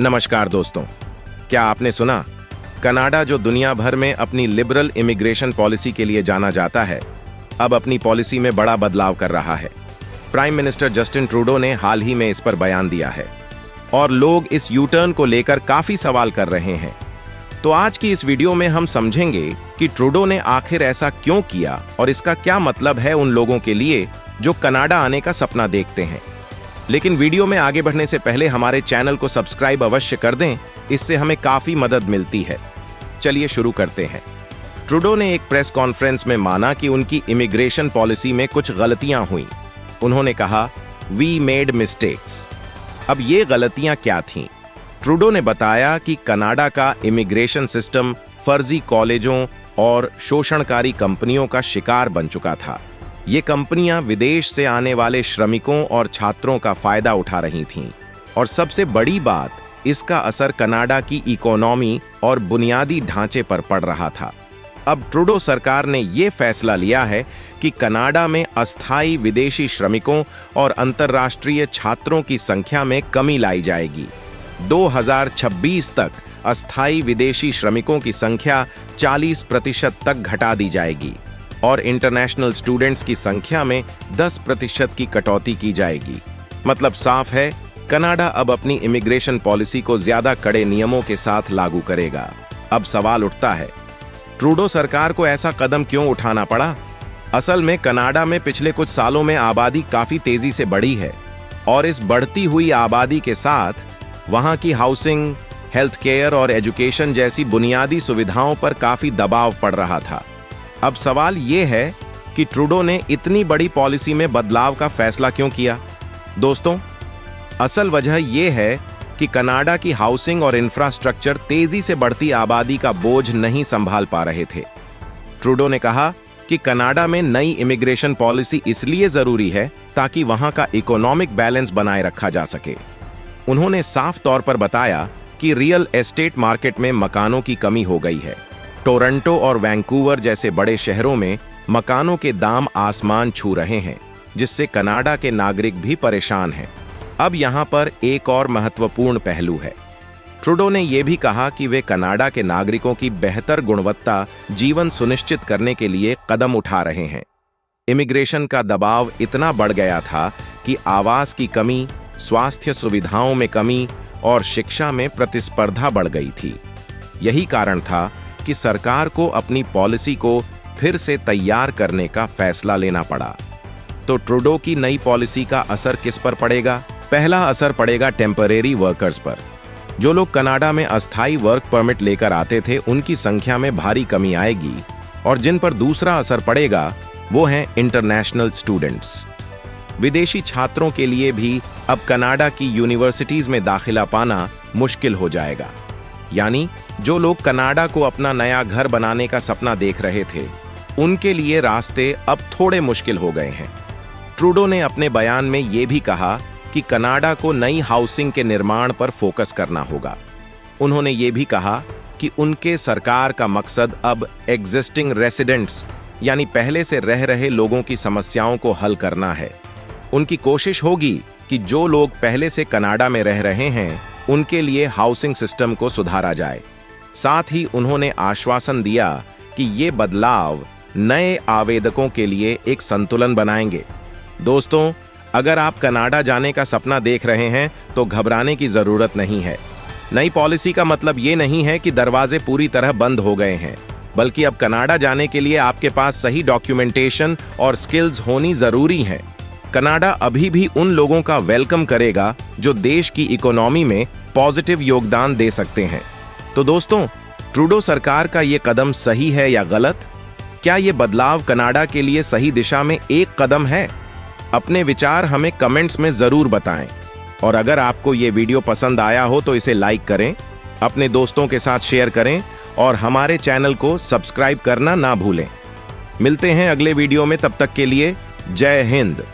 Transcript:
नमस्कार दोस्तों, क्या आपने सुना? कनाडा, जो दुनिया भर में अपनी लिबरल इमिग्रेशन पॉलिसी के लिए जाना जाता है, अब अपनी पॉलिसी में बड़ा बदलाव कर रहा है। प्राइम मिनिस्टर जस्टिन ट्रूडो ने हाल ही में इस पर बयान दिया है और लोग इस यू टर्न को लेकर काफी सवाल कर रहे हैं। तो आज की इस वीडियो में हम समझेंगे कि ट्रूडो ने आखिर ऐसा क्यों किया और इसका क्या मतलब है उन लोगों के लिए जो कनाडा आने का सपना देखते हैं। लेकिन वीडियो में आगे बढ़ने से पहले हमारे चैनल को सब्सक्राइब अवश्य कर दें, इससे हमें काफी मदद मिलती है। चलिए शुरू करते हैं। ट्रूडो ने एक प्रेस कॉन्फ्रेंस में माना कि उनकी इमिग्रेशन पॉलिसी में कुछ गलतियां हुई। उन्होंने कहा, वी मेड मिस्टेक्स। अब ये गलतियां क्या थीं? ट्रूडो ने बताया कि कनाडा का इमिग्रेशन सिस्टम फर्जी कॉलेजों और शोषणकारी कंपनियों का शिकार बन चुका था। ये कंपनियां विदेश से आने वाले श्रमिकों और छात्रों का फायदा उठा रही थीं और सबसे बड़ी बात, इसका असर कनाडा की इकोनॉमी और बुनियादी ढांचे पर पड़ रहा था। अब ट्रूडो सरकार ने ये फैसला लिया है कि कनाडा में अस्थायी विदेशी श्रमिकों और अंतर्राष्ट्रीय छात्रों की संख्या में कमी लाई जाएगी। 2026 तक अस्थायी विदेशी श्रमिकों की संख्या 40% तक घटा दी जाएगी और इंटरनेशनल स्टूडेंट्स की संख्या में 10% की कटौती की जाएगी। मतलब साफ है, कनाडा अब अपनी इमिग्रेशन पॉलिसी को ज्यादा कड़े नियमों के साथ लागू करेगा। अब सवाल उठता है, ट्रूडो सरकार को ऐसा कदम क्यों उठाना पड़ा? असल में कनाडा में पिछले कुछ सालों में आबादी काफी तेजी से बढ़ी है और इस बढ़ती हुई आबादी के साथ वहां की हाउसिंग, हेल्थ केयर और एजुकेशन जैसी बुनियादी सुविधाओं पर काफी दबाव पड़ रहा था। अब सवाल ये है कि ट्रूडो ने इतनी बड़ी पॉलिसी में बदलाव का फैसला क्यों किया? दोस्तों, असल वजह यह है कि कनाडा की हाउसिंग और इंफ्रास्ट्रक्चर तेजी से बढ़ती आबादी का बोझ नहीं संभाल पा रहे थे। ट्रूडो ने कहा कि कनाडा में नई इमिग्रेशन पॉलिसी इसलिए जरूरी है ताकि वहां का इकोनॉमिक बैलेंस बनाए रखा जा सके। उन्होंने साफ तौर पर बताया कि रियल एस्टेट मार्केट में मकानों की कमी हो गई है। टोरंटो और वैंकूवर जैसे बड़े शहरों में मकानों के दाम आसमान छू रहे हैं, जिससे कनाडा के नागरिक भी परेशान हैं। अब यहां पर एक और महत्वपूर्ण पहलू है। ट्रूडो ने यह भी कहा कि वे कनाडा के नागरिकों की बेहतर गुणवत्ता जीवन सुनिश्चित करने के लिए कदम उठा रहे हैं। इमिग्रेशन का दबाव इतना बढ़ गया था कि आवास की कमी, स्वास्थ्य सुविधाओं में कमी और शिक्षा में प्रतिस्पर्धा बढ़ गई थी। यही कारण था कि सरकार को अपनी पॉलिसी को फिर से तैयार करने का फैसला लेना पड़ा। तो ट्रूडो की नई पॉलिसी का असर किस पर पड़ेगा? पहला असर पड़ेगा टेम्परेरी वर्कर्स पर। जो लोग कनाडा में अस्थायी वर्क परमिट लेकर आते थे, उनकी संख्या में भारी कमी आएगी। और जिन पर दूसरा असर पड़ेगा वो हैं इंटरनेशनल स्टूडेंट्स। विदेशी छात्रों के लिए भी अब कनाडा की यूनिवर्सिटीज में दाखिला पाना मुश्किल हो जाएगा। यानी जो लोग कनाडा को अपना नया घर बनाने का सपना देख रहे थे, उनके लिए रास्ते अब थोड़े मुश्किल हो गए हैं। ट्रूडो ने अपने बयान में यह भी कहा कि कनाडा को नई हाउसिंग के निर्माण पर फोकस करना होगा। उन्होंने ये भी कहा कि उनके सरकार का मकसद अब एग्जिस्टिंग रेसिडेंट्स यानी पहले से रह रहे लोगों की समस्याओं को हल करना है। उनकी कोशिश होगी कि जो लोग पहले से कनाडा में रह रहे हैं, उनके लिए हाउसिंग सिस्टम को सुधारा जाए। साथ ही उन्होंने आश्वासन दिया कि ये बदलाव नए आवेदकों के लिए एक संतुलन बनाएंगे। दोस्तों, अगर आप कनाडा जाने का सपना देख रहे हैं तो घबराने की जरूरत नहीं है। नई पॉलिसी का मतलब ये नहीं है कि दरवाजे पूरी तरह बंद हो गए हैं, बल्कि अब कनाडा जाने के लिए आपके पास सही डॉक्यूमेंटेशन और स्किल्स होनी जरूरी है। कनाडा अभी भी उन लोगों का वेलकम करेगा जो देश की इकोनॉमी में पॉजिटिव योगदान दे सकते हैं। तो दोस्तों, ट्रूडो सरकार का ये कदम सही है या गलत? क्या ये बदलाव कनाडा के लिए सही दिशा में एक कदम है? अपने विचार हमें कमेंट्स में जरूर बताएं। और अगर आपको ये वीडियो पसंद आया हो तो इसे लाइक करें, अपने दोस्तों के साथ शेयर करें और हमारे चैनल को सब्सक्राइब करना ना भूलें। मिलते हैं अगले वीडियो में, तब तक के लिए जय हिंद।